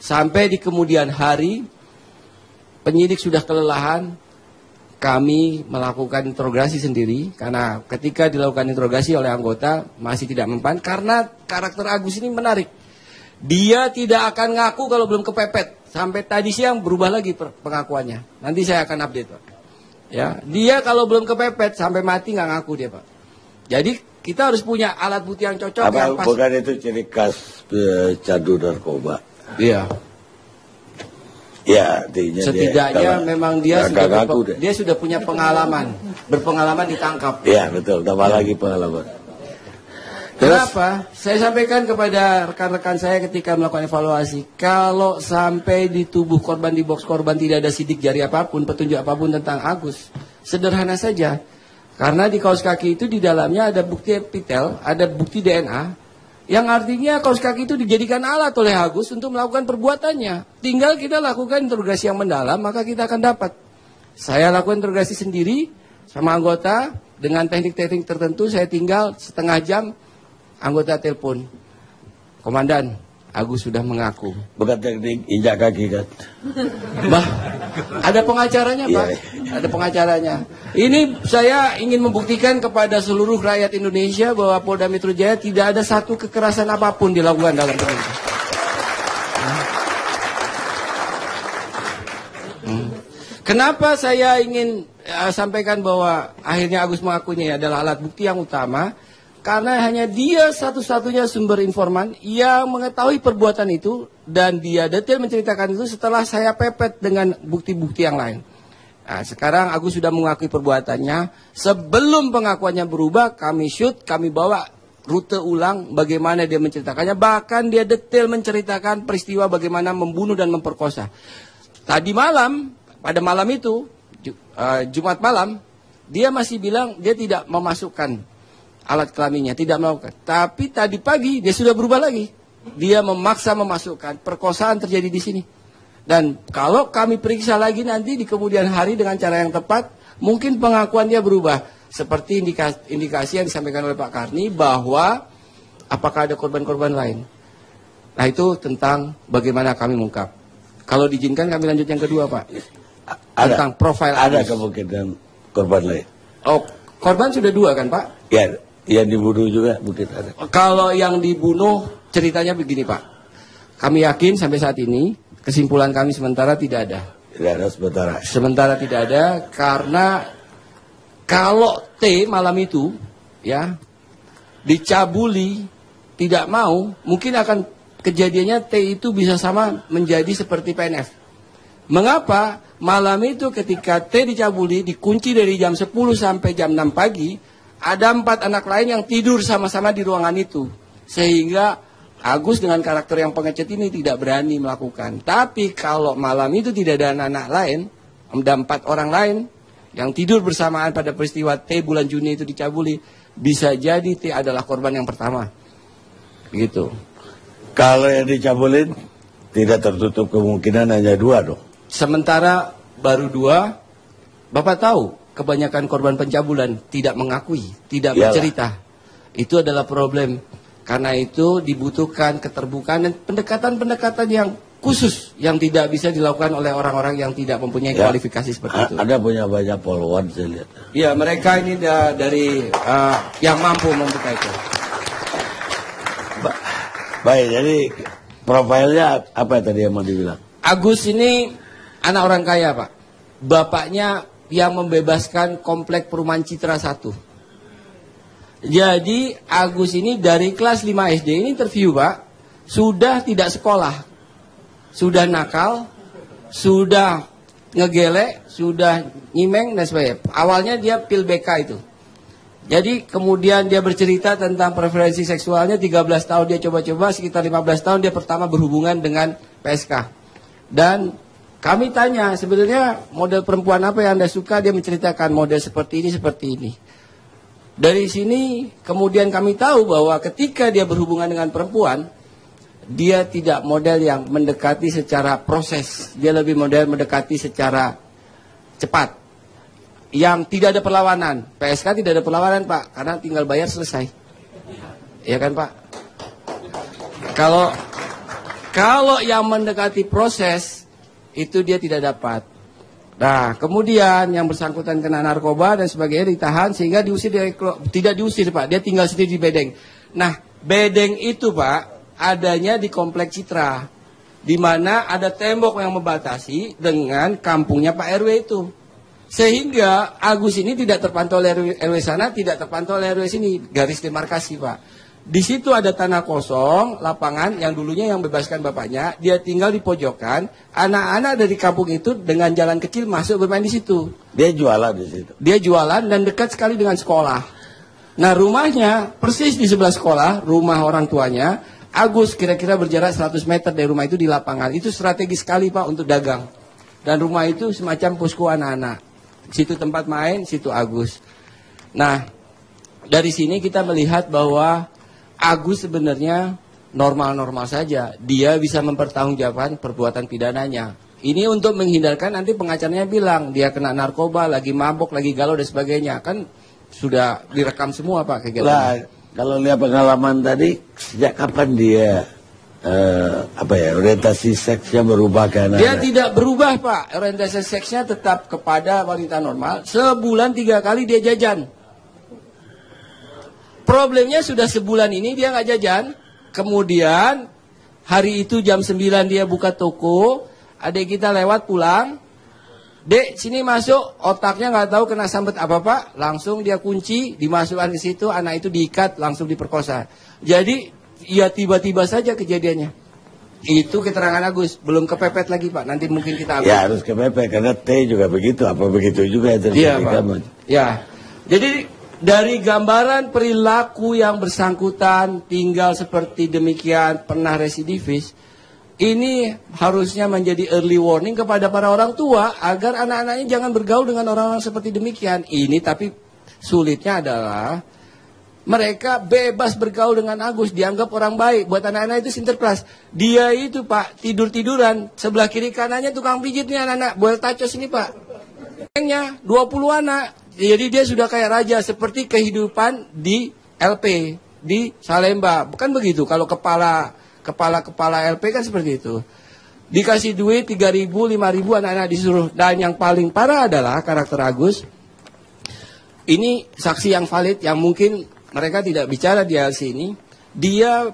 Sampai di kemudian hari, penyidik sudah kelelahan, kami melakukan interogasi sendiri. Karena ketika dilakukan interogasi oleh anggota, masih tidak mempan. Karena karakter Agus ini menarik. Dia tidak akan ngaku kalau belum kepepet. Sampai tadi siang berubah lagi pengakuannya. Nanti saya akan update, Pak. Ya, dia kalau belum kepepet, sampai mati nggak ngaku dia, Pak. Jadi kita harus punya alat bukti yang cocok. Apa, yang pas. Bukan itu ciri khas pecandu narkoba. Iya. Ya, setidaknya memang dia sudah punya pengalaman, berpengalaman ditangkap. Iya, betul. Tambah lagi pengalaman. Kenapa? Saya sampaikan kepada rekan-rekan saya ketika melakukan evaluasi, kalau sampai di tubuh korban, di box korban tidak ada sidik jari apapun, petunjuk apapun tentang Agus, sederhana saja. Karena di kaos kaki itu di dalamnya ada bukti epitel, ada bukti DNA. Yang artinya kaos kaki itu dijadikan alat oleh Agus untuk melakukan perbuatannya. Tinggal kita lakukan interogasi yang mendalam, maka kita akan dapat. Saya lakukan interogasi sendiri sama anggota dengan teknik-teknik tertentu. Saya tinggal setengah jam, anggota telepon, "Komandan, Agus sudah mengaku." Bukan teknik injak kaki kan? Bah, ada pengacaranya, Pak. Ada pengacaranya. Ini saya ingin membuktikan kepada seluruh rakyat Indonesia bahwa Polda Metro Jaya tidak ada satu kekerasan apapun dilakukan dalam pemerintah. Kenapa saya ingin sampaikan bahwa akhirnya Agus mengakuinya adalah alat bukti yang utama? Karena hanya dia satu-satunya sumber informan yang mengetahui perbuatan itu, dan dia detail menceritakan itu setelah saya pepet dengan bukti-bukti yang lain. Nah, sekarang Agus sudah mengakui perbuatannya. Sebelum pengakuannya berubah, kami shoot, kami bawa rute ulang bagaimana dia menceritakannya. Bahkan dia detail menceritakan peristiwa bagaimana membunuh dan memperkosa. Tadi malam, pada malam itu, Jumat malam, dia masih bilang dia tidak memasukkan alat kelaminnya, tidak melakukan. Tapi tadi pagi dia sudah berubah lagi. Dia memaksa memasukkan. Perkosaan terjadi di sini. Dan kalau kami periksa lagi nanti di kemudian hari dengan cara yang tepat, mungkin pengakuan dia berubah. Seperti indikasi yang disampaikan oleh Pak Karni bahwa apakah ada korban-korban lain. Nah, itu tentang bagaimana kami mengungkap. Kalau diizinkan kami lanjut yang kedua, Pak. Tentang profil ada kemungkinan korban lain. Oh, korban sudah 2 kan, Pak? Ya, yang dibunuh juga mungkin ada. Kalau yang dibunuh ceritanya begini, Pak. Kami yakin sampai saat ini kesimpulan kami sementara tidak ada. Tidak ada sementara. Sementara tidak ada karena kalau T malam itu ya dicabuli tidak mau, mungkin akan kejadiannya T itu bisa sama menjadi seperti PNF. Mengapa? Malam itu ketika T dicabuli, dikunci dari jam 10 sampai jam 6 pagi, ada 4 anak lain yang tidur sama-sama di ruangan itu. Sehingga Agus dengan karakter yang pengecut ini tidak berani melakukan. Tapi kalau malam itu tidak ada anak-anak lain, ada 4 orang lain yang tidur bersamaan pada peristiwa T bulan Juni itu dicabuli, bisa jadi T adalah korban yang pertama. Begitu. Kalau yang dicabulin tidak tertutup kemungkinan hanya 2 dong. Sementara baru 2, Bapak tahu kebanyakan korban pencabulan tidak mengakui, tidak bercerita. Itu adalah problem. Karena itu dibutuhkan keterbukaan dan pendekatan-pendekatan yang khusus yang tidak bisa dilakukan oleh orang-orang yang tidak mempunyai kualifikasi seperti itu. Ada punya banyak follower saya lihat. Iya, mereka ini dari yang mampu membuka itu. Baik, jadi profilnya apa tadi yang mau dibilang? Agus ini anak orang kaya, Pak. Bapaknya yang membebaskan komplek perumahan Citra 1. Jadi Agus ini dari kelas 5 SD ini interview, Pak, sudah tidak sekolah, sudah nakal, sudah ngegelek, sudah nyimeng dan sebagainya. Awalnya dia pil BK itu. Jadi kemudian dia bercerita tentang preferensi seksualnya, 13 tahun dia coba-coba, sekitar 15 tahun dia pertama berhubungan dengan PSK. Dan kami tanya, sebenarnya model perempuan apa yang Anda suka? Dia menceritakan model seperti ini, seperti ini. Dari sini kemudian kami tahu bahwa ketika dia berhubungan dengan perempuan, dia tidak model yang mendekati secara proses. Dia lebih model mendekati secara cepat. Yang tidak ada perlawanan. PSK tidak ada perlawanan, Pak, karena tinggal bayar selesai. Iya kan, Pak? Kalau yang mendekati proses itu dia tidak dapat. Nah, kemudian yang bersangkutan kena narkoba dan sebagainya ditahan sehingga diusir tidak diusir, Pak. Dia tinggal sendiri di bedeng. Nah, bedeng itu, Pak, adanya di Komplek Citra, di mana ada tembok yang membatasi dengan kampungnya Pak RW itu. Sehingga Agus ini tidak terpantau oleh RW sana, tidak terpantau oleh RW sini, garis demarkasi, Pak. Di situ ada tanah kosong, lapangan yang dulunya yang bebaskan bapaknya, dia tinggal di pojokan. Anak-anak dari kampung itu dengan jalan kecil masuk bermain di situ. Dia jualan di situ. Dia jualan dan dekat sekali dengan sekolah. Nah, rumahnya persis di sebelah sekolah, rumah orang tuanya. Agus kira-kira berjarak 100 meter dari rumah itu di lapangan. Itu strategis sekali, Pak, untuk dagang. Dan rumah itu semacam posko anak-anak. Situ tempat main, situ Agus. Nah, dari sini kita melihat bahwa Agus sebenarnya normal-normal saja. Dia bisa mempertanggungjawabkan perbuatan pidananya. Ini untuk menghindarkan nanti pengacaranya bilang dia kena narkoba, lagi mabok, lagi galau dan sebagainya. Kan sudah direkam semua, Pak, kegiatan. Lah, kalau lihat pengalaman tadi, sejak kapan dia orientasi seksnya berubah ke anak-anak? Dia tidak berubah, Pak. Orientasi seksnya tetap kepada wanita normal. Sebulan 3 kali dia jajan. Problemnya sudah sebulan ini dia nggak jajan. Kemudian hari itu jam 9 dia buka toko. Adik kita lewat pulang. Dek, sini masuk. Otaknya nggak tahu kena sambet apa, Pak. Langsung dia kunci, dimasukkan ke situ. Anak itu diikat, langsung diperkosa. Jadi ya tiba-tiba saja kejadiannya. Itu keterangan Agus. Belum kepepet lagi, Pak. Nanti mungkin kita ambil. Ya harus kepepet karena T juga begitu. Apa begitu juga yang terjadi. Iya, Pak. Ya. Jadi dari gambaran perilaku yang bersangkutan tinggal seperti demikian, pernah residivis, ini harusnya menjadi early warning kepada para orang tua agar anak-anaknya jangan bergaul dengan orang-orang seperti demikian. Ini tapi sulitnya adalah mereka bebas bergaul dengan Agus, dianggap orang baik. Buat anak-anak itu sinterklas. Dia itu, Pak, tidur-tiduran, sebelah kiri kanannya tukang pijit nih anak-anak, buel tacos ini, Pak. Gengnya 20 anak. Jadi dia sudah kayak raja, seperti kehidupan di LP, di Salemba. Bukan begitu, kalau kepala LP kan seperti itu. Dikasih duit 3.000, 5.000 anak-anak disuruh. Dan yang paling parah adalah karakter Agus. Ini saksi yang valid, yang mungkin mereka tidak bicara di LC ini. Dia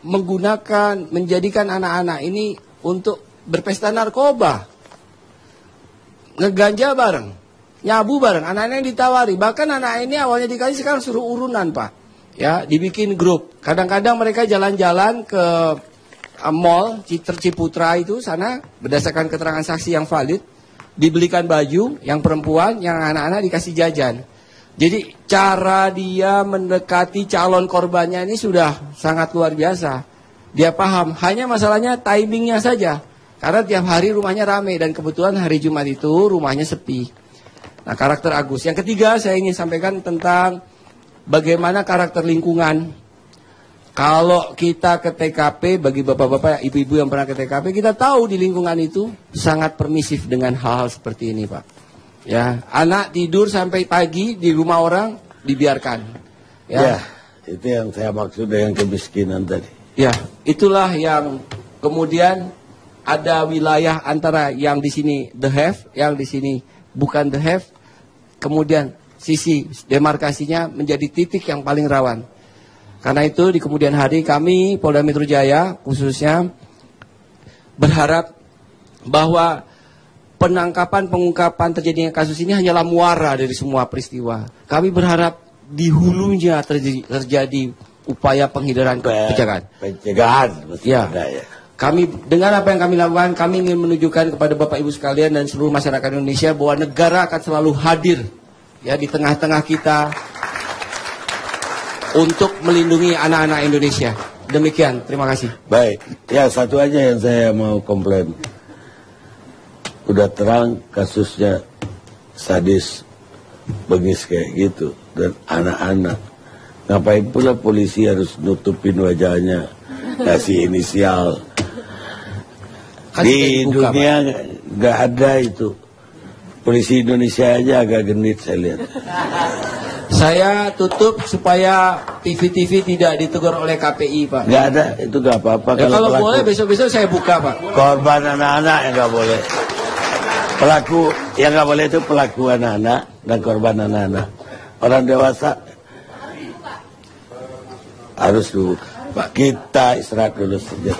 menjadikan anak-anak ini untuk berpesta narkoba. Ngeganja bareng. Nyabu bareng, anak-anak yang ditawari. Bahkan anak ini awalnya dikasih, sekarang suruh urunan, Pak. Ya, dibikin grup. Kadang-kadang mereka jalan-jalan ke mall Ciputra itu sana, berdasarkan keterangan saksi yang valid, dibelikan baju, yang perempuan, yang anak-anak dikasih jajan. Jadi cara dia mendekati calon korbannya ini sudah sangat luar biasa. Dia paham, hanya masalahnya timingnya saja. Karena tiap hari rumahnya ramai dan kebetulan hari Jumat itu rumahnya sepi. Nah, karakter Agus. Yang ketiga saya ingin sampaikan tentang bagaimana karakter lingkungan. Kalau kita ke TKP, bagi bapak-bapak, ibu-ibu yang pernah ke TKP, kita tahu di lingkungan itu sangat permisif dengan hal-hal seperti ini, Pak. Ya, anak tidur sampai pagi di rumah orang dibiarkan. Ya, itu yang saya maksud dengan kemiskinan tadi. Ya, itulah yang kemudian ada wilayah antara yang di sini the have, yang di sini bukan the have. Kemudian sisi demarkasinya menjadi titik yang paling rawan. Karena itu di kemudian hari kami Polda Metro Jaya khususnya berharap bahwa penangkapan pengungkapan terjadinya kasus ini hanyalah muara dari semua peristiwa. Kami berharap di hulunya terjadi upaya penghindaran pencegahan. Pencegahan. Ya. Kami dengan apa yang kami lakukan, kami ingin menunjukkan kepada Bapak Ibu sekalian dan seluruh masyarakat Indonesia bahwa negara akan selalu hadir ya di tengah-tengah kita untuk melindungi anak-anak Indonesia. Demikian, terima kasih. Baik, ya satu aja yang saya mau komplain. Udah terang kasusnya sadis, bengis kayak gitu dan anak-anak. Ngapain pula polisi harus nutupin wajahnya, kasih inisial. Di dunia nggak ada itu. Polisi Indonesia aja agak genit saya lihat. Saya tutup supaya TV-TV tidak ditegur oleh KPI, Pak. Nggak ada, itu nggak apa-apa. Ya, kalau boleh besok-besok saya buka, Pak. Korban anak-anak yang nggak boleh. Pelaku yang nggak boleh itu pelaku anak-anak dan korban anak-anak. Orang dewasa harus dulu. Kita istirahat dulu saja.